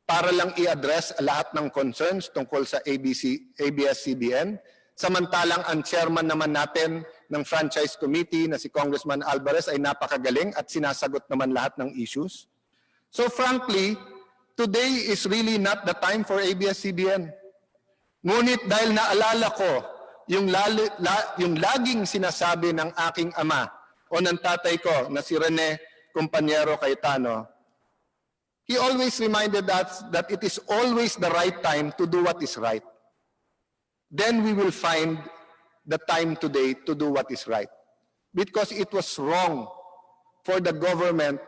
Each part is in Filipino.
para lang i-address lahat ng concerns tungkol sa ABS-CBN. Samantalang ang chairman naman natin ng franchise committee na si Congressman Alvarez ay napakagaling at sinasagot naman lahat ng issues. So frankly, today is really not the time for ABS-CBN. Ngunit dahil naalala ko yung laging sinasabi ng aking ama o ng tatay ko na si Rene Compañero Cayetano, he always reminded us that it is always the right time to do what is right. Then we will find the time today to do what is right. Because it was wrong for the government,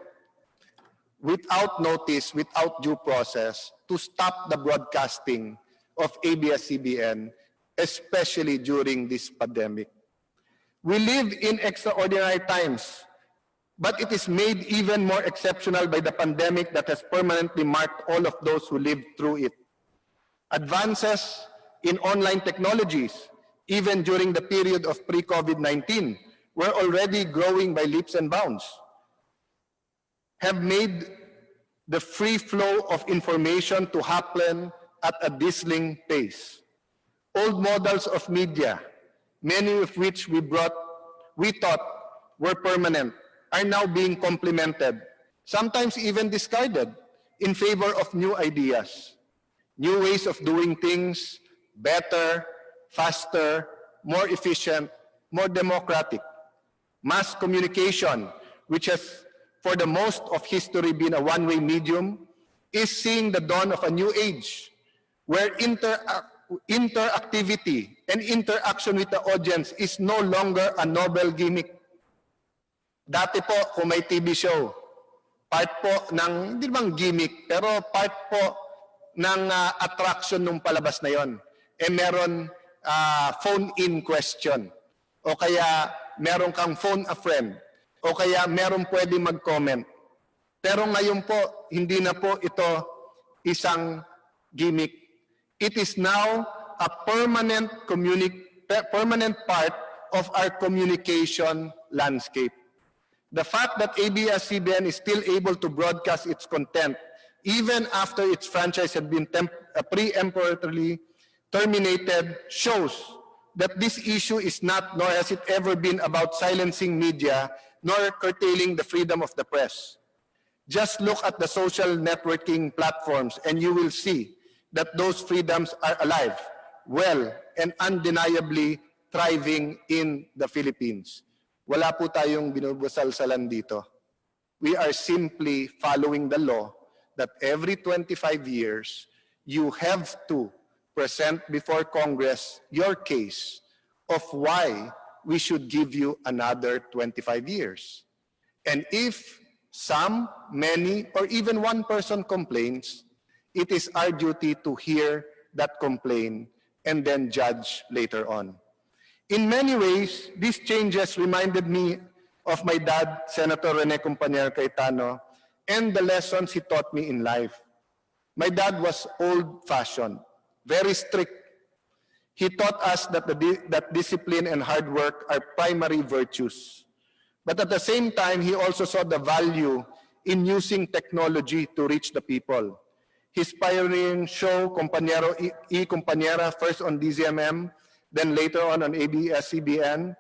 without notice, without due process, to stop the broadcasting of ABS-CBN, especially during this pandemic. We live in extraordinary times, but it is made even more exceptional by the pandemic that has permanently marked all of those who lived through it. Advances in online technologies, even during the period of pre-COVID-19, were already growing by leaps and bounds, have made the free flow of information to happen at a dazzling pace. Old models of media, many of which we thought were permanent, are now being complemented, sometimes even discarded, in favor of new ideas, new ways of doing things, better, faster, more efficient, more democratic. Mass communication, which has for the most of history been a one-way medium, is seeing the dawn of a new age, where interactivity and interaction with the audience is no longer a novel gimmick. Dati po, kung may TV show, part po ng, hindi bang gimmick, pero part po ng attraction nung palabas na yon. Meron phone-in question, o kaya meron kang phone a friend, o kaya meron pwede mag-comment. Pero ngayon po, hindi na po ito isang gimmick. It is now a permanent part of our communication landscape. The fact that ABS-CBN is still able to broadcast its content even after its franchise had been preemptorily terminated shows that this issue is not, nor has it ever been, about silencing media nor curtailing the freedom of the press. Just look at the social networking platforms and you will see that those freedoms are alive, well, and undeniably thriving in the Philippines. Wala po tayong binubusal-salan dito. We are simply following the law that every 25 years, you have to present before Congress your case of why we should give you another 25 years. And if some, many, or even one person complains, it is our duty to hear that complaint and then judge later on. In many ways, these changes reminded me of my dad, Senator Rene Compañero Cayetano, and the lessons he taught me in life. My dad was old-fashioned, very strict. He taught us that discipline and hard work are primary virtues. But at the same time, he also saw the value in using technology to reach the people. His pioneering show, Compañero y Compañera, first on DZMM, then later on ABS-CBN,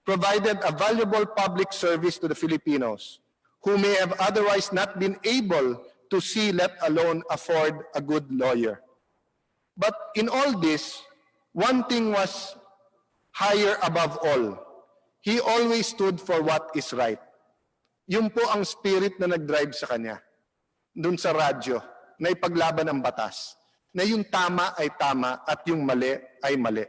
provided a valuable public service to the Filipinos who may have otherwise not been able to see, let alone afford, a good lawyer. But in all this, one thing was higher above all. He always stood for what is right. Yun po ang spirit na nag-drive sa kanya, dun sa radyo, na ipaglaban ang batas, na yung tama ay tama at yung mali ay mali.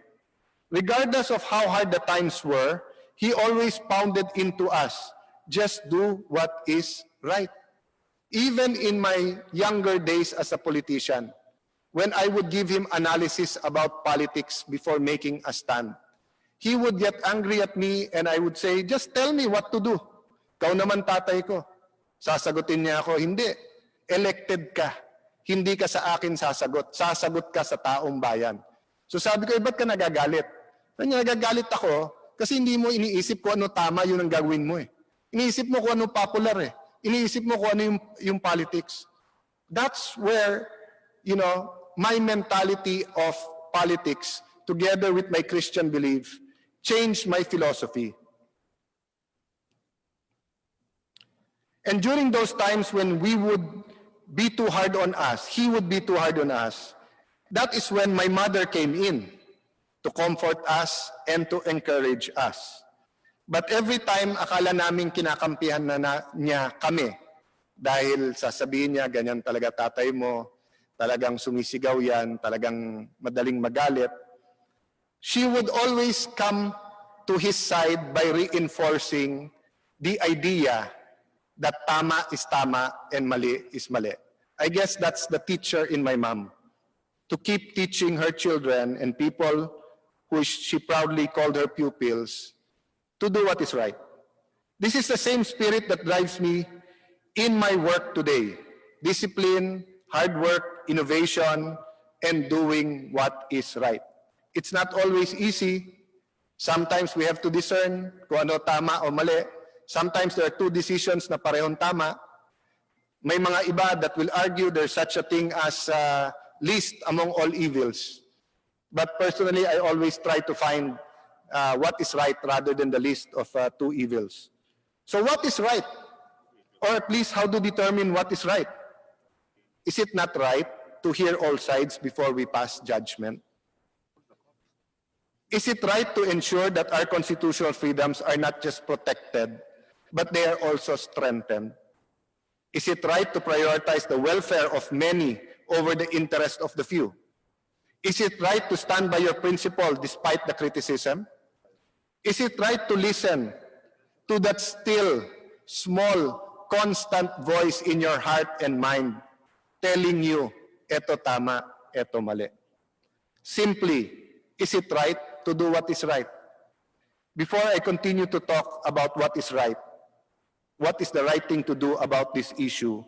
Regardless of how hard the times were, he always pounded into us, just do what is right. Even in my younger days as a politician, when I would give him analysis about politics before making a stand, he would get angry at me and I would say, just tell me what to do. Ikaw naman tatay ko. Sasagutin niya ako, hindi. Elected ka. Hindi ka sa akin sasagot. Sasagot ka sa taong bayan. So sabi ko, ba't ka nagagalit? Nagagalit ako kasi hindi mo iniisip kung ano tama yun ang gagawin mo eh. Iniisip mo kung ano popular eh. Iniisip mo kung ano yung politics. That's where my mentality of politics together with my Christian belief changed my philosophy. And during those times when we would be too hard on us, he would be too hard on us, that is when my mother came in to comfort us and to encourage us. But every time, akala namin kinakampihan na niya kami dahil sasabihin niya, ganyan talaga tatay mo, talagang sumisigaw yan, talagang madaling magalit. She would always come to his side by reinforcing the idea that tama is tama and mali is mali. I guess that's the teacher in my mom, to keep teaching her children and people who she proudly called her pupils to do what is right. This is the same spirit that drives me in my work today. Discipline, hard work, innovation, and doing what is right. It's not always easy. Sometimes we have to discern kung ano tama o mali. Sometimes there are two decisions na parehong tama. May mga iba that will argue there's such a thing as least among all evils. But personally, I always try to find what is right rather than the least of two evils. So what is right? Or at least how to determine what is right? Is it not right to hear all sides before we pass judgment? Is it right to ensure that our constitutional freedoms are not just protected, but they are also strengthened? Is it right to prioritize the welfare of many over the interest of the few? Is it right to stand by your principle despite the criticism? Is it right to listen to that still, small, constant voice in your heart and mind telling you, eto tama, eto mali? Simply, is it right to do what is right? Before I continue to talk about what is right, what is the right thing to do about this issue,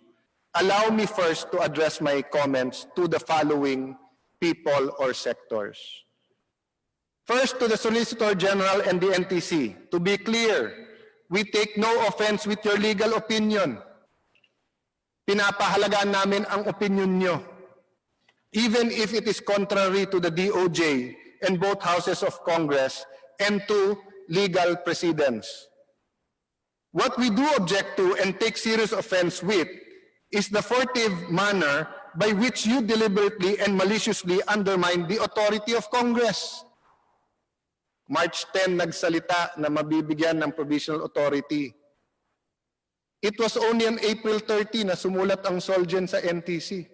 allow me first to address my comments to the following people or sectors. First, to the Solicitor General and the NTC. To be clear, we take no offense with your legal opinion. Pinapahalagaan namin ang opinion nyo, even if it is contrary to the DOJ and both houses of Congress and to legal precedents. What we do object to and take serious offense with is the furtive manner by which you deliberately and maliciously undermine the authority of Congress. March 10 nagsalita na mabibigyan ng provisional authority. It was only on April 30 na sumulat ang Solgen sa NTC.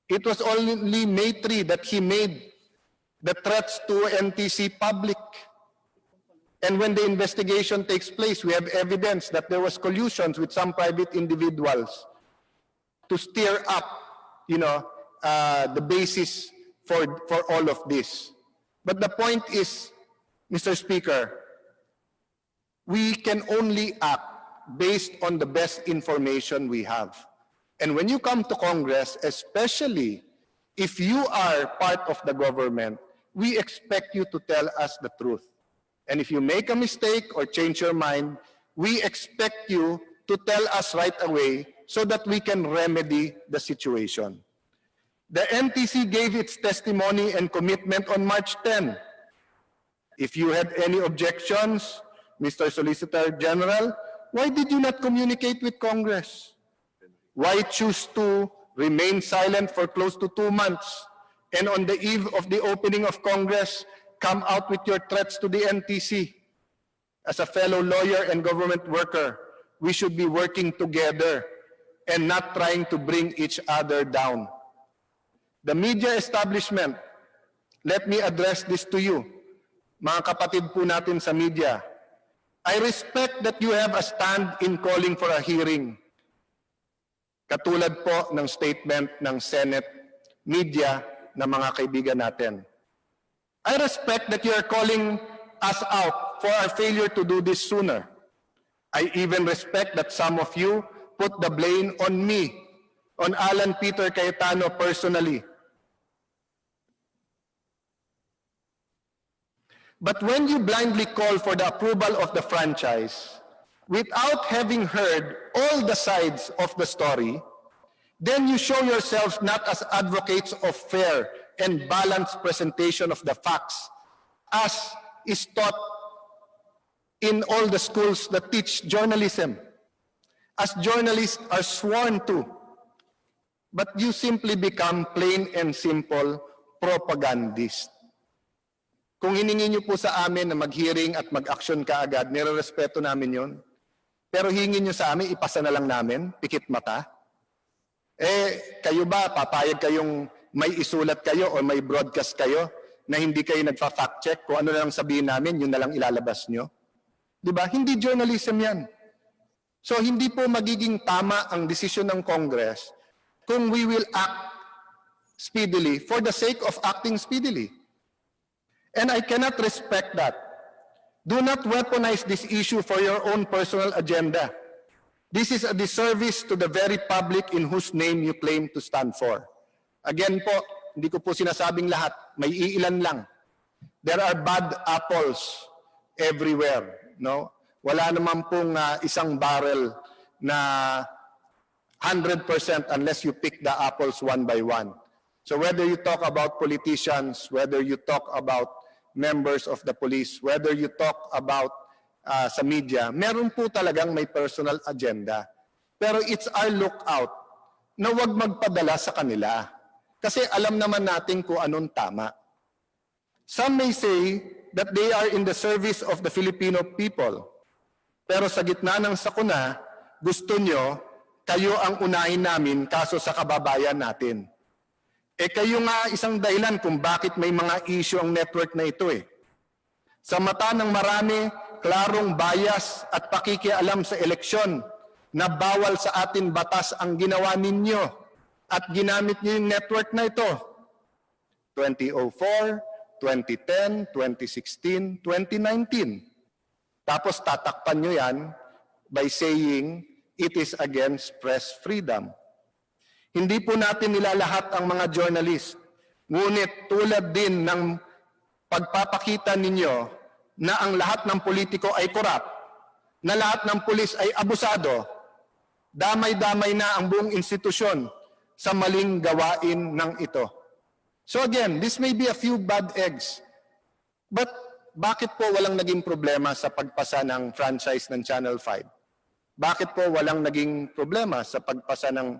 It was only May 3 that he made the threats to NTC public. And when the investigation takes place, we have evidence that there was collusions with some private individuals to stir up, the basis for all of this. But the point is, Mr. Speaker, we can only act based on the best information we have. And when you come to Congress, especially if you are part of the government, we expect you to tell us the truth. And if you make a mistake or change your mind, we expect you to tell us right away so that we can remedy the situation. The NTC gave its testimony and commitment on March 10. If you had any objections, Mr. Solicitor General, why did you not communicate with Congress? Why choose to remain silent for close to 2 months and on the eve of the opening of Congress, come out with your threats to the NTC? As a fellow lawyer and government worker, we should be working together and not trying to bring each other down. The media establishment, let me address this to you, mga kapatid po natin sa media. I respect that you have a stand in calling for a hearing. Katulad po ng statement ng Senate media na mga kaibigan natin. I respect that you are calling us out for our failure to do this sooner. I even respect that some of you put the blame on me, on Alan Peter Cayetano personally. But when you blindly call for the approval of the franchise, without having heard all the sides of the story, then you show yourselves not as advocates of fair and balanced presentation of the facts, as is taught in all the schools that teach journalism, as journalists are sworn to, but you simply become plain and simple propagandists. Kung hiningi niyo po sa amin na mag-hearing at mag-action kaagad, nire-respeto namin yon. Pero hingin niyo sa amin, ipasa na lang namin, pikit mata. Kayo ba, papayag kayong may isulat kayo o may broadcast kayo na hindi kayo nagfa-fact check, kung ano na lang sabihin namin, yun na lang ilalabas nyo? Diba? Hindi journalism yan. So hindi po magiging tama ang desisyon ng Congress kung we will act speedily for the sake of acting speedily. And I cannot respect that. Do not weaponize this issue for your own personal agenda. This is a disservice to the very public in whose name you claim to stand for. Again po, hindi ko po sinasabing lahat, may iilan lang. There are bad apples everywhere, no? Wala naman pong isang barrel na 100% unless you pick the apples one by one. So whether you talk about politicians, whether you talk about members of the police, whether you talk about sa media, meron po talagang may personal agenda. Pero it's our lookout na huwag magpadala sa kanila. Kasi alam naman natin kung anong tama. Some may say that they are in the service of the Filipino people. Pero sa gitna ng sakuna, gusto nyo, kayo ang unahin namin kaso sa kababayan natin. Kayo nga isang dahilan kung bakit may mga issue ang network na ito eh. Sa mata ng marami, klarong bias at pakikialam sa eleksyon na bawal sa atin batas ang ginawa ninyo at ginamit niyo yung network na ito. 2004, 2010, 2016, 2019. Tapos tatakpan nyo yan by saying it is against press freedom. Hindi po natin nilalahat ang mga journalist. Ngunit tulad din ng pagpapakita ninyo na ang lahat ng politiko ay korap, na lahat ng pulis ay abusado, damay-damay na ang buong institusyon sa maling gawain ng ito. So again, this may be a few bad eggs. But bakit po walang naging problema sa pagpasa ng franchise ng Channel 5? Bakit po walang naging problema sa pagpasa ng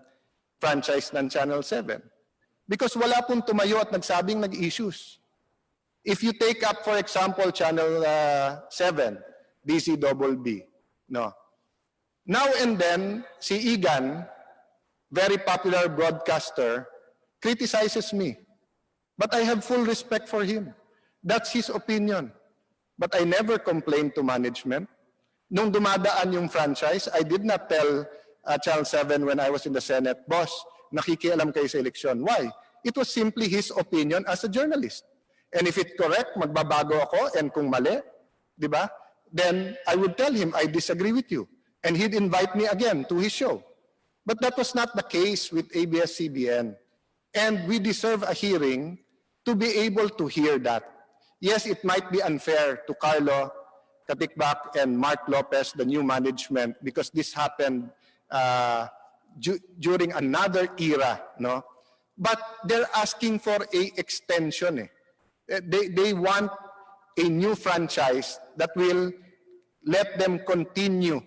franchise ng Channel 7? Because wala pong tumayo at nagsabing nag-issues. If you take up, for example, Channel 7, DCBB, no? Now and then, si Igan, very popular broadcaster, criticizes me. But I have full respect for him. That's his opinion. But I never complained to management. Nung dumadaan yung franchise, I did not tell Channel 7 when I was in the Senate, boss, nakikialam kayo sa eleksyon. Why? It was simply his opinion as a journalist. And if it's correct, magbabago ako, and kung mali, di ba? Then I would tell him, I disagree with you. And he'd invite me again to his show. But that was not the case with ABS-CBN. And we deserve a hearing to be able to hear that. Yes, it might be unfair to Carlo Katikbak and Mark Lopez, the new management, because this happened during another era, no? But they're asking for a extension. They want a new franchise that will let them continue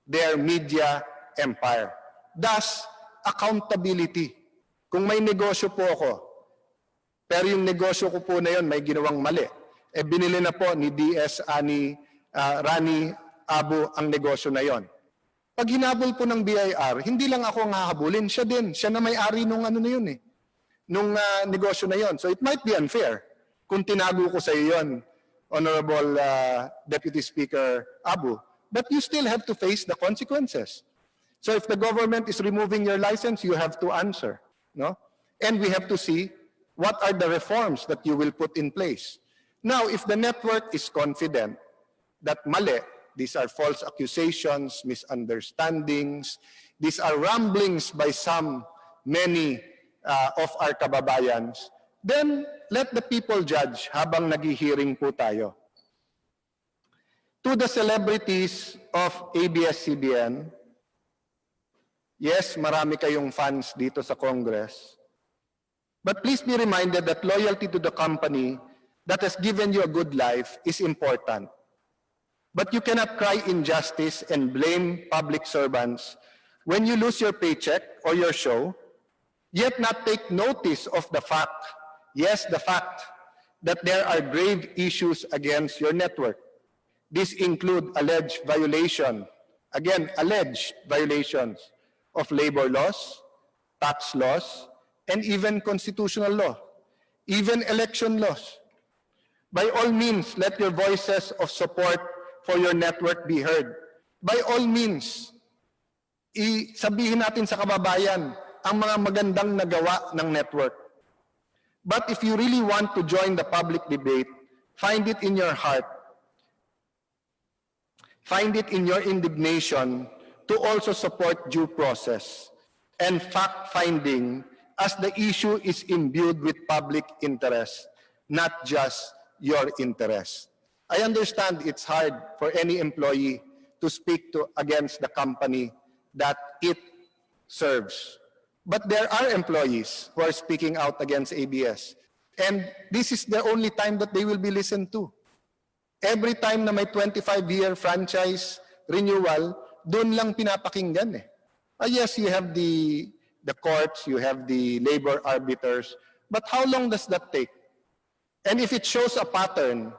their media empire. Thus, accountability. Kung may negosyo po ako, pero yung negosyo ko po na yun may ginawang mali, binili na po ni DS ni Rani Abu ang negosyo na yon. Pag hinabol po ng BIR, hindi lang ako ang hahabulin, siya din. Siya na may-ari nung ano na yun nung negosyo na yon. So it might be unfair kung tinago ko sa iyo yun, Honorable Deputy Speaker Abu. But you still have to face the consequences. So if the government is removing your license, you have to answer, no? And we have to see what are the reforms that you will put in place. Now, if the network is confident that mali, these are false accusations, misunderstandings, these are ramblings by many of our kababayans, then let the people judge habang naghihiring po tayo. To the celebrities of ABS-CBN, Yes, marami kayong fans dito sa Congress. But please be reminded that loyalty to the company that has given you a good life is important. But you cannot cry injustice and blame public servants when you lose your paycheck or your show, yet not take notice of the fact, yes, the fact, that there are grave issues against your network. These include alleged violation, again, alleged violations of labor laws, tax laws, and even constitutional law, even election laws. By all means, let your voices of support for your network be heard. By all means, sabihin natin sa kababayan ang mga magandang nagawa ng network. But if you really want to join the public debate, find it in your heart, find it in your indignation to also support due process and fact-finding as the issue is imbued with public interest, not just your interest. I understand it's hard for any employee to speak against the company that it serves. But there are employees who are speaking out against ABS. And this is the only time that they will be listened to. Every time na may 25-year franchise renewal, doon lang pinapakinggan eh. Yes, you have the courts, you have the labor arbiters, but how long does that take? And if it shows a pattern,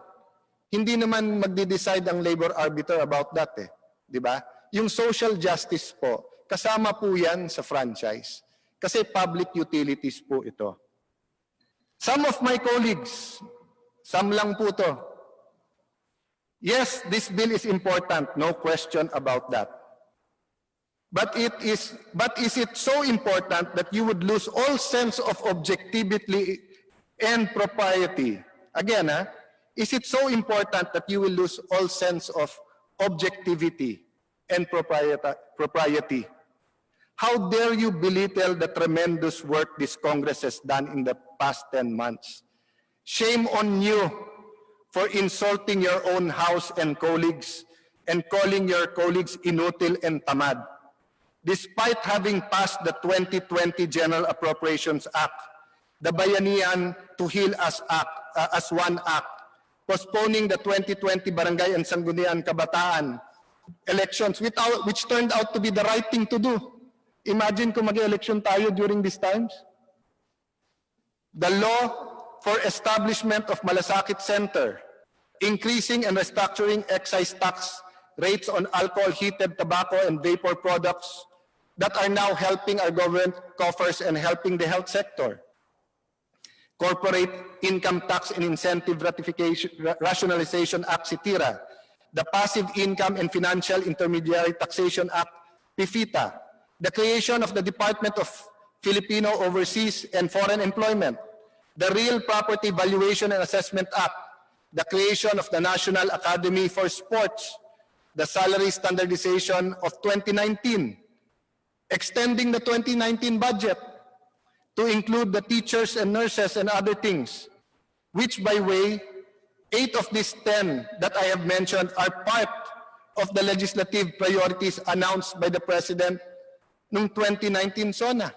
hindi naman magde-decide ang labor arbiter about that eh. Di ba? Yung social justice po, kasama po yan sa franchise. Kasi public utilities po ito. Some of my colleagues, some lang po to. Yes, this bill is important, no question about that. But is it so important that you would lose all sense of objectivity and propriety? Again, is it so important that you will lose all sense of objectivity and propriety? How dare you belittle the tremendous work this Congress has done in the past 10 months? Shame on you for insulting your own house and colleagues and calling your colleagues inutil and tamad. Despite having passed the 2020 General Appropriations Act, the Bayanihan to Heal Us Act, as one act, postponing the 2020 Barangay and Sangguniang Kabataan elections, which turned out to be the right thing to do. Imagine kung mag-election tayo during these times. The law for establishment of Malasakit Center, increasing and restructuring excise tax rates on alcohol, heated tobacco, and vapor products that are now helping our government coffers and helping the health sector. Corporate Income Tax and Incentive Rationalization Act, CITIRA, the Passive Income and Financial Intermediary Taxation Act, PIFITA, the creation of the Department of Filipino Overseas and Foreign Employment, the Real Property Valuation and Assessment Act, the creation of the National Academy for Sports, the Salary Standardization of 2019, extending the 2019 budget to include the teachers and nurses and other things, which, by way, 8 of these 10 that I have mentioned are part of the legislative priorities announced by the President noong 2019 SONA.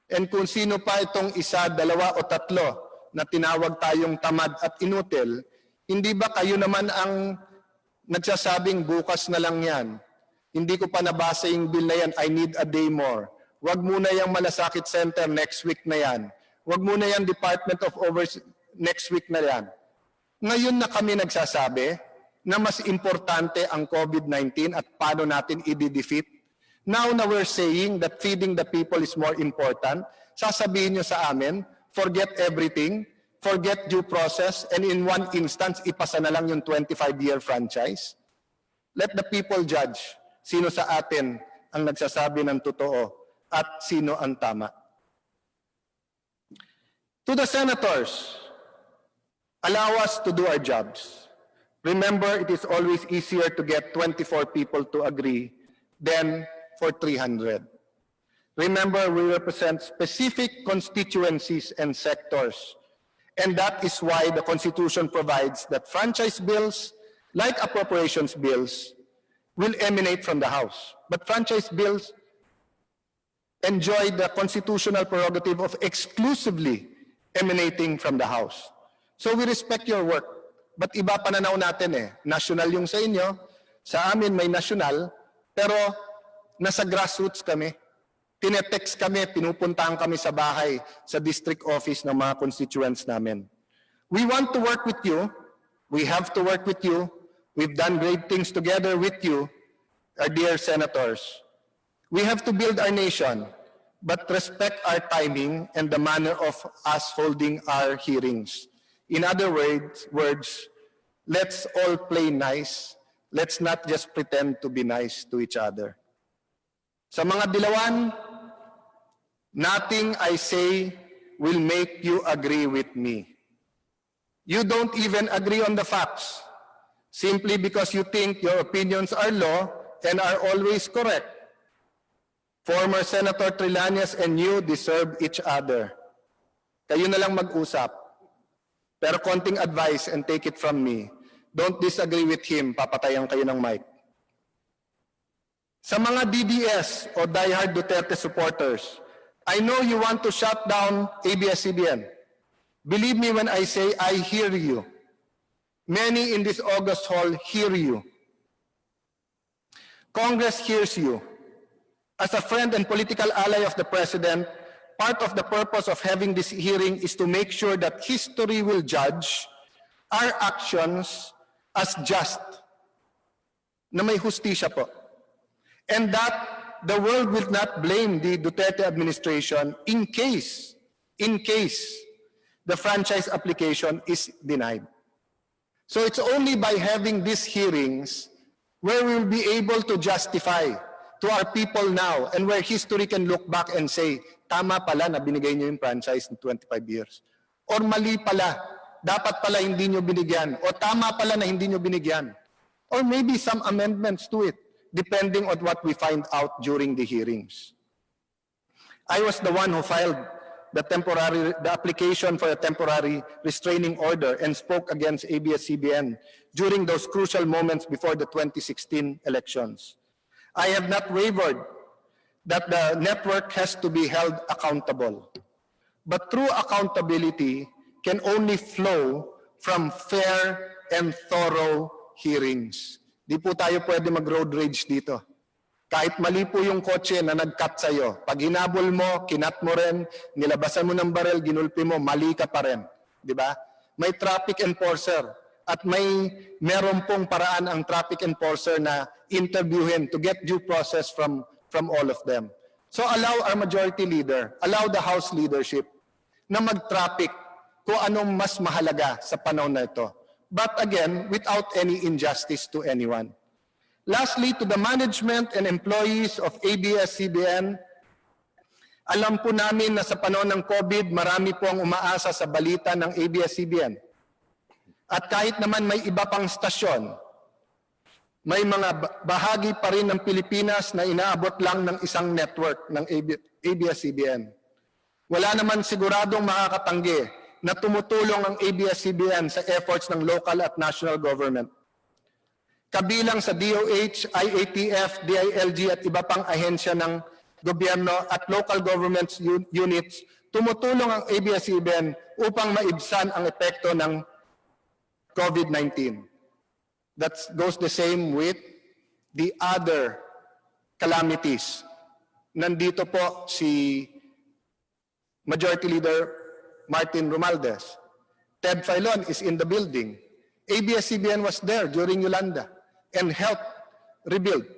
And kung sino pa itong isa, dalawa o tatlo na tinawag tayong tamad at inutil, hindi ba kayo naman ang nagsasabing bukas na lang yan? Hindi ko pa nabasa yung bill na yan, I need a day more. Wag muna yung Malasakit Center, next week na yan. Wag muna yung Department of Overseas, next week na yan. Ngayon na kami nagsasabi na mas importante ang COVID-19 at paano natin i-defeat. Now na we're saying that feeding the people is more important, sasabihin nyo sa amin, forget everything, forget due process, and in one instance, ipasa na lang yung 25-year franchise? Let the people judge sino sa atin ang nagsasabi ng totoo at sino ang tama. To the senators, allow us to do our jobs. Remember, it is always easier to get 24 people to agree than for 300. Remember, we represent specific constituencies and sectors, and that is why the Constitution provides that franchise bills, like appropriations bills, will emanate from the House. But franchise bills enjoy the constitutional prerogative of exclusively emanating from the House. So we respect your work. But iba pananaw natin eh. National yung sa inyo, sa amin may national, pero nasa grassroots kami. Tinetext kami, pinupuntahan kami sa bahay, sa district office ng mga constituents namin. We want to work with you. We have to work with you. We've done great things together with you, our dear senators. We have to build our nation, but respect our timing and the manner of us holding our hearings. In other words, let's all play nice. Let's not just pretend to be nice to each other. Sa mga dilawan, nothing I say will make you agree with me. You don't even agree on the facts, simply because you think your opinions are law and are always correct. Former Senator Trillanes and you deserve each other. Kayo na lang mag-usap. Pero konting advice and take it from me. Don't disagree with him, papatayan kayo ng mic. Sa mga DDS o diehard Duterte supporters, I know you want to shut down ABS-CBN. Believe me when I say I hear you. Many in this August hall hear you. Congress hears you. As a friend and political ally of the President, part of the purpose of having this hearing is to make sure that history will judge our actions as just, na may hustisya po. And that the world will not blame the Duterte administration in case the franchise application is denied. So it's only by having these hearings where we will be able to justify to our people now and where history can look back and say, tama pala na binigay nyo yung franchise in 25 years. Or mali pala, dapat pala hindi nyo binigyan. O tama pala na hindi nyo binigyan. Or maybe some amendments to it, depending on what we find out during the hearings. I was the one who filed the application for a temporary restraining order and spoke against ABS-CBN during those crucial moments before the 2016 elections. I have not wavered that the network has to be held accountable. But true accountability can only flow from fair and thorough hearings. Di po tayo pwede mag-road rage dito. Kahit mali po yung kotse na nag-cut sa'yo, pag hinabol mo, kinat mo rin, nilabasan mo ng barel, ginulpi mo, mali ka pa rin. Di ba? May traffic enforcer at meron pong paraan ang traffic enforcer na interviewin to get due process from all of them. So allow our majority leader, allow the House leadership na mag-traffic kung anong mas mahalaga sa panahon na ito. But again, without any injustice to anyone. Lastly, to the management and employees of ABS-CBN, alam po namin na sa panahon ng COVID, marami po ang umaasa sa balita ng ABS-CBN. At kahit naman may iba pang stasyon, may mga bahagi pa rin ng Pilipinas na inaabot lang ng isang network ng ABS-CBN. Wala naman siguradong makakatanggi na tumutulong ang ABS-CBN sa efforts ng local at national government. Kabilang sa DOH, IATF, DILG at iba pang ahensya ng gobyerno at local government units, tumutulong ang ABS-CBN upang maibsan ang epekto ng COVID-19. That goes the same with the other calamities. Nandito po si Majority Leader Martin Romualdez. Ted Filon is in the building. ABS-CBN was there during Yolanda and helped rebuild.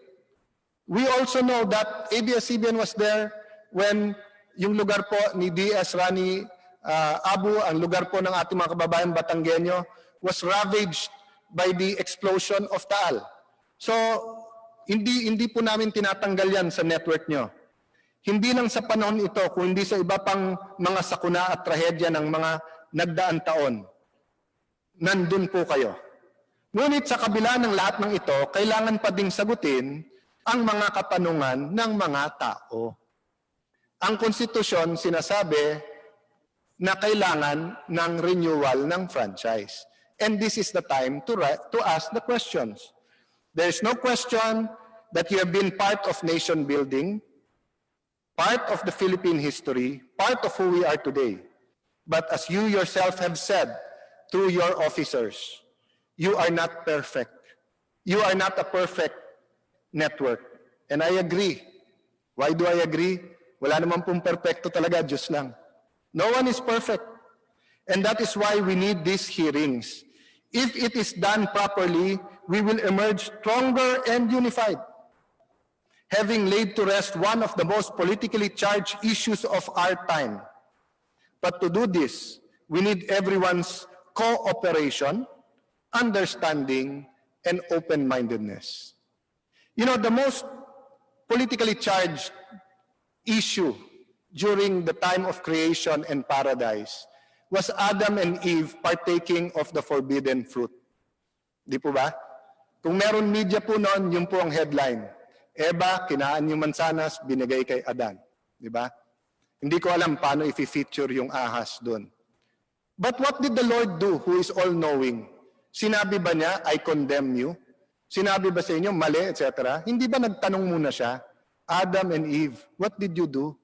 We also know that ABS-CBN was there when yung lugar po ni DS Rani Abu, ang lugar po ng ating mga kababayan Batanggenyo, was ravaged by the explosion of Taal. So, hindi po namin tinatanggal yan sa network nyo. Hindi lang sa panahon ito, kundi sa iba pang mga sakuna at trahedya ng mga nagdaang taon. Nandun po kayo. Ngunit sa kabila ng lahat ng ito, kailangan pa ding sagutin ang mga katanungan ng mga tao. Ang konstitusyon sinasabi na kailangan ng renewal ng franchise. And this is the time to ask the questions. There is no question that you have been part of nation building. part of the Philippine history, part of who we are today. But as you yourself have said through your officers, you are not perfect. You are not a perfect network. And I agree. Why do I agree? Wala naman pong perfecto talaga, Diyos lang. No one is perfect. And that is why we need these hearings. If it is done properly, we will emerge stronger and unified, having laid to rest one of the most politically charged issues of our time. But to do this, we need everyone's cooperation, understanding, and open-mindedness. You know, the most politically charged issue during the time of creation and paradise was Adam and Eve partaking of the forbidden fruit. Di po ba? Kung meron media po noon, yun po ang headline. Eva, kinaan yung mansanas, binigay kay Adan. Di ba? Hindi ko alam paano i-feature yung ahas doon. But what did the Lord do, who is all-knowing? Sinabi ba niya, I condemn you? Sinabi ba sa inyo, mali, etc.? Hindi ba nagtanong muna siya, Adam and Eve, what did you do?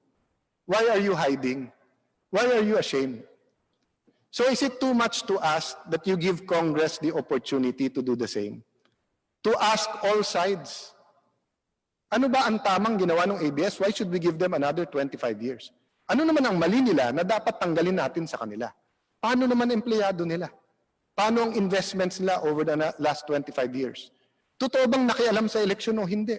Why are you hiding? Why are you ashamed? So is it too much to ask that you give Congress the opportunity to do the same? To ask all sides. Ano ba ang tamang ginawa ng ABS? Why should we give them another 25 years? Ano naman ang mali nila na dapat tanggalin natin sa kanila? Paano naman empleyado nila? Paano ang investments nila over the last 25 years? Totoo bang nakialam sa eleksyon o hindi?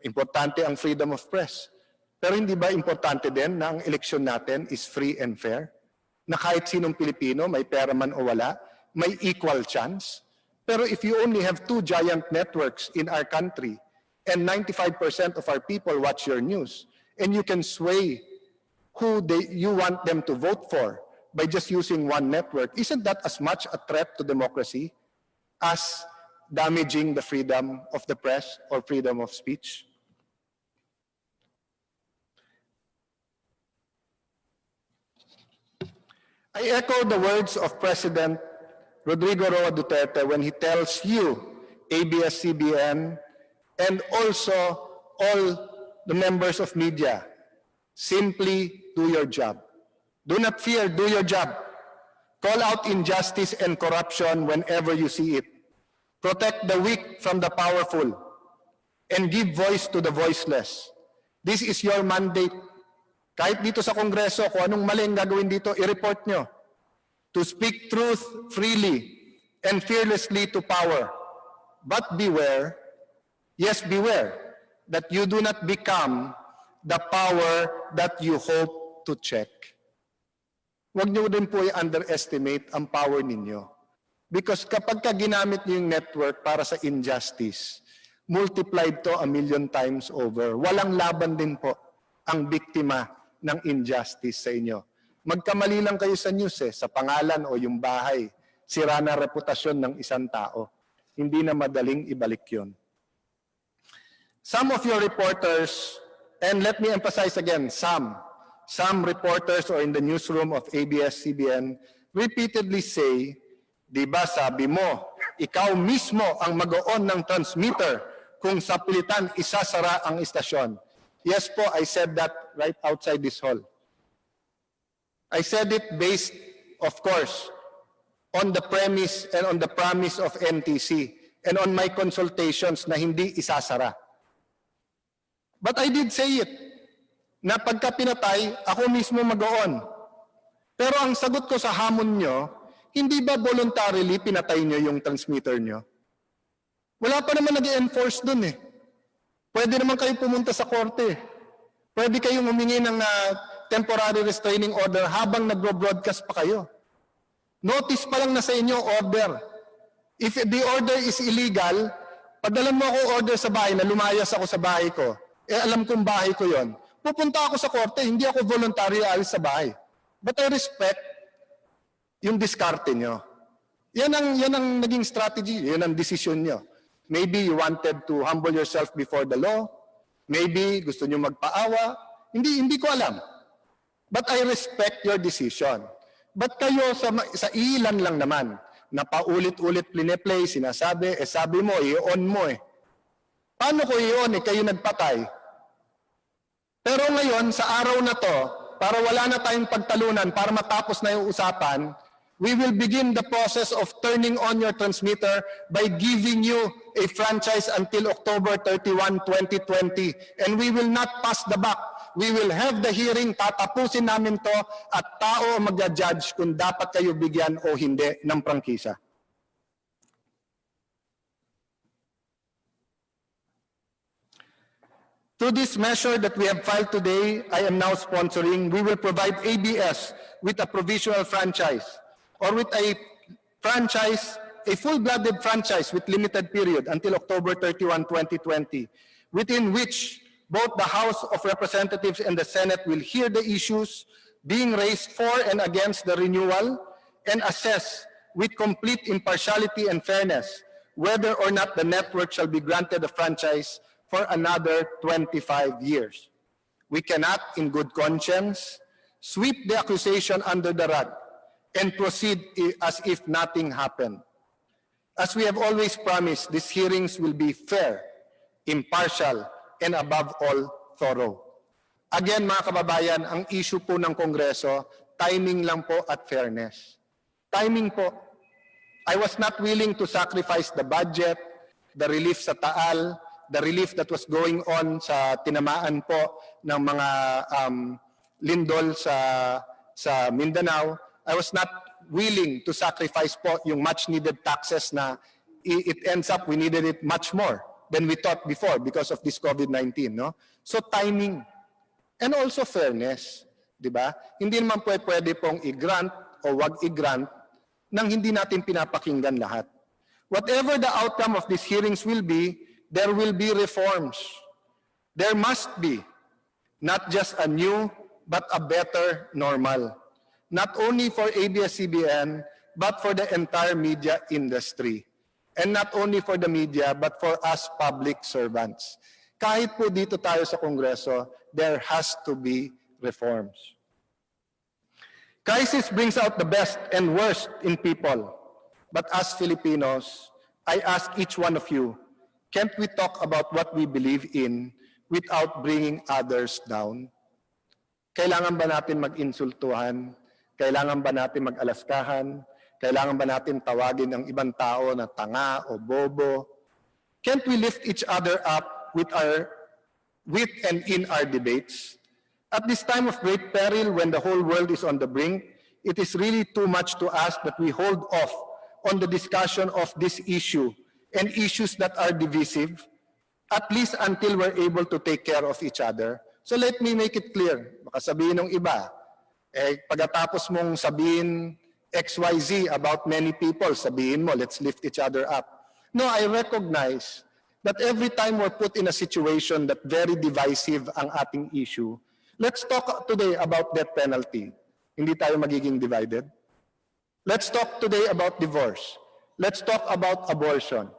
Importante ang freedom of press. Pero hindi ba importante din na ang eleksyon natin is free and fair? Na kahit sinong Pilipino, may pera man o wala, may equal chance? Pero if you only have 2 giant networks in our country and 95% of our people watch your news, and you can sway who you want them to vote for by just using one network, isn't that as much a threat to democracy as damaging the freedom of the press or freedom of speech? I echo the words of President Rodrigo Roa Duterte when he tells you, ABS-CBN, and also all the members of media, simply do your job. Do not fear, do your job. Call out injustice and corruption whenever you see it. Protect the weak from the powerful and give voice to the voiceless. This is your mandate. Kahit dito sa Kongreso, kung anong mali ang gagawin dito, i-report nyo. To speak truth freely and fearlessly to power. But beware, yes, beware, that you do not become the power that you hope to check. Huwag nyo din po i-underestimate ang power ninyo. Because kapag ka ginamit nyo yung network para sa injustice, multiplied to 1,000,000 times over. Walang laban din po ang biktima ng injustice sa inyo. Magkamali lang kayo sa news sa pangalan o yung bahay. Sira na reputasyon ng isang tao. Hindi na madaling ibalik yun. Some of your reporters, and let me emphasize again, some reporters or in the newsroom of ABS-CBN repeatedly say, di ba sabi mo, ikaw mismo ang mag-on ng transmitter kung sa pilitan isasara ang istasyon. Yes po, I said that right outside this hall. I said it based, of course, on the premise and on the promise of NTC and on my consultations na hindi isasara. But I did say it, na pagka pinatay, ako mismo mag-on. Pero ang sagot ko sa hamon nyo, hindi ba voluntarily pinatay nyo yung transmitter nyo? Wala pa naman nag-enforce dun eh. Pwede naman kayo pumunta sa korte. Pwede kayong humingi ng temporary restraining order habang nagro-broadcast pa kayo. Notice pa lang na sa inyo, order. If the order is illegal, padalan mo ako order sa bahay na lumayas ako sa bahay ko. Alam kong bahay ko yon. Pupunta ako sa korte, hindi ako voluntary alis sa bahay. But I respect yung diskarte nyo. Yan ang naging strategy, yan ang decision nyo. Maybe you wanted to humble yourself before the law. Maybe gusto nyo magpaawa. Hindi ko alam. But I respect your decision. But kayo sa ilan lang naman, na paulit-ulit play, sinasabi, sabi mo, i-on mo eh. Paano ko i-on eh, kayo nagpatay? Pero ngayon, sa araw na to, para wala na tayong pagtalunan, para matapos na yung usapan, we will begin the process of turning on your transmitter by giving you a franchise until October 31, 2020. And we will not pass the buck. We will have the hearing, tatapusin namin to, at tao ang magja-judge kung dapat kayo bigyan o hindi ng prangkisa. Through this measure that we have filed today, I am now sponsoring, we will provide ABS with a provisional franchise or with a franchise, a full-blooded franchise with limited period until October 31, 2020, within which both the House of Representatives and the Senate will hear the issues being raised for and against the renewal and assess with complete impartiality and fairness whether or not the network shall be granted a franchise for another 25 years. We cannot, in good conscience, sweep the accusation under the rug and proceed as if nothing happened. As we have always promised, these hearings will be fair, impartial, and above all, thorough. Again, mga kababayan, ang issue po ng Kongreso, timing lang po at fairness. Timing po. I was not willing to sacrifice the budget, the relief sa Taal, the relief that was going on sa tinamaan po ng mga lindol sa Mindanao. I was not willing to sacrifice po yung much needed taxes na it ends up we needed it much more than we thought before because of this COVID-19, no? So timing and also fairness, di ba? Hindi naman pwede pong i-grant o wag i-grant nang hindi natin pinapakinggan lahat. Whatever the outcome of these hearings will be, there will be reforms. There must be not just a new, but a better normal. Not only for ABS-CBN, but for the entire media industry. And not only for the media, but for us public servants. Kahit po dito tayo sa Kongreso, there has to be reforms. Crisis brings out the best and worst in people. But as Filipinos, I ask each one of you, can't we talk about what we believe in without bringing others down? Kailangan ba natin mag-insultuhan? Kailangan ba natin mag-alaskahan? Kailangan ba natin tawagin ang ibang tao na tanga o bobo? Can't we lift each other up with and in our debates? At this time of great peril, when the whole world is on the brink, it is really too much to ask that we hold off on the discussion of this issue and issues that are divisive, at least until we're able to take care of each other. So let me make it clear. Baka sabihin ng iba, pagkatapos mong sabihin XYZ about many people, sabihin mo, let's lift each other up. No, I recognize that every time we're put in a situation that very divisive ang ating issue, let's talk today about death penalty. Hindi tayo magiging divided. Let's talk today about divorce. Let's talk about abortion.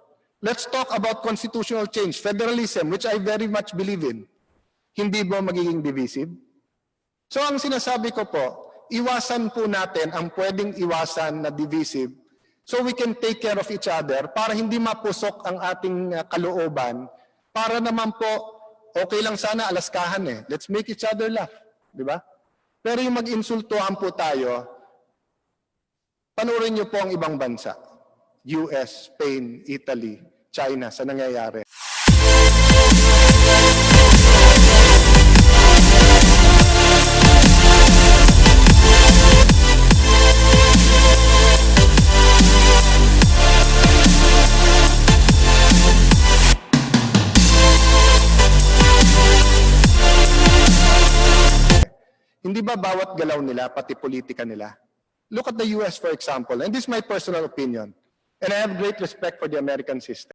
Let's talk about constitutional change, federalism, which I very much believe in. Hindi ba magiging divisive? So ang sinasabi ko po, iwasan po natin ang pwedeng iwasan na divisive so we can take care of each other para hindi mapusok ang ating kalooban, para naman po, okay lang sana alaskahan Let's make each other laugh. Di ba? Pero yung mag-insultuhan po tayo, panoorin niyo po ang ibang bansa. US, Spain, Italy, China, sa nangyayari. Hindi ba bawat galaw nila, pati politika nila? Look at the US, for example, and this is my personal opinion, and I have great respect for the American system.